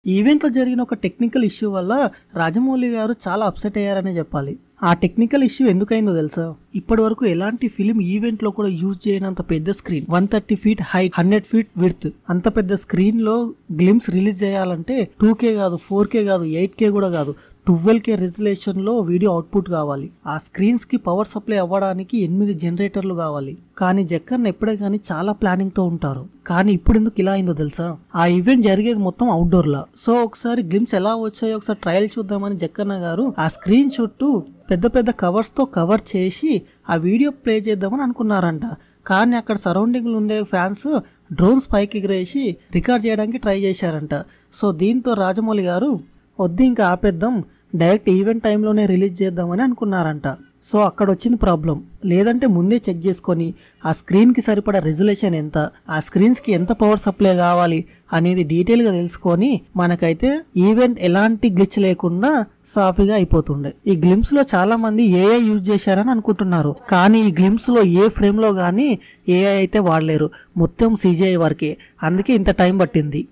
Event లో జరిగిన ఒక టెక్నికల్ ఇష్యూ వల్ల రాజమౌళి గారు చాలా అప్సెట్ అయ్యారనే చెప్పాలి. ఆ టెక్నికల్ ఇష్యూ ఎందుకైందో తెలుసా? ఇప్పటి వరకు ఎలాంటి ఫిలిం ఈవెంట్ లో కూడా యూజ్ చేయనంత పెద్ద screen, 130 feet height, 100 feet width, అంత పెద్ద స్క్రీన్ లో గ్లిమ్స్ రిలీజ్ చేయాలంటే 2K కాదు, 4K కాదు, 8K కూడా కాదు, 12K రెజల్యూషన్ లో వీడియో అవుట్పుట్ కావాలి. ఆ స్క్రీన్స్ కి పవర్ సప్లై అవ్వడానికి 8 జనరేటర్లు కావాలి. కానీ జక్కన్న ఎప్పుడే కానీ చాలా ప్లానింగ్ తో ఉంటారు. కానీ ఇప్పుడు ఎందుకు ఇలా అయిందో తెలుసా? ఆ ఈవెంట్ జరిగేది మొత్తం అవుట్డోర్ లా. సో ఒకసారి గ్లిమ్స్ ఎలా వచ్చాయో ఒకసారి ట్రయల్ చూద్దామని జక్కన్న గారు ఆ స్క్రీన్ చుట్టూ పెద్ద పెద్ద కవర్స్ తో కవర్ చేసి ఆ వీడియో ప్లే చేద్దామని అనుకున్నారంట. కానీ అక్కడ సరౌండింగ్ లో ఉండే ఫ్యాన్స్ డ్రోన్స్ పైకి ఎగిరేసి రికార్డ్ చేయడానికి ట్రై చేశారంట. సో దీంతో రాజమౌళి గారు వద్దు ఇంకా ఆపేద్దాం, డైరెక్ట్ ఈవెంట్ టైంలోనే రిలీజ్ చేద్దామని అనుకున్నారంట. సో అక్కడ వచ్చింది ప్రాబ్లం. లేదంటే ముందే చెక్ చేసుకొని ఆ స్క్రీన్కి సరిపడా రెజల్యూషన్ ఎంత, ఆ స్క్రీన్స్కి ఎంత పవర్ సప్లై కావాలి అనేది డీటెయిల్గా తెలుసుకొని మనకైతే ఈవెంట్ ఎలాంటి గ్లిచ్ లేకుండా సాఫీగా అయిపోతుండే. ఈ గ్లిమ్స్లో చాలా మంది ఏఐ యూజ్ చేశారని అనుకుంటున్నారు. కానీ ఈ గ్లిమ్స్లో ఏ ఫ్రేమ్లో కానీ ఏఐ అయితే వాడలేరు, మొత్తం CGI వరకే. అందుకే ఇంత టైం పట్టింది.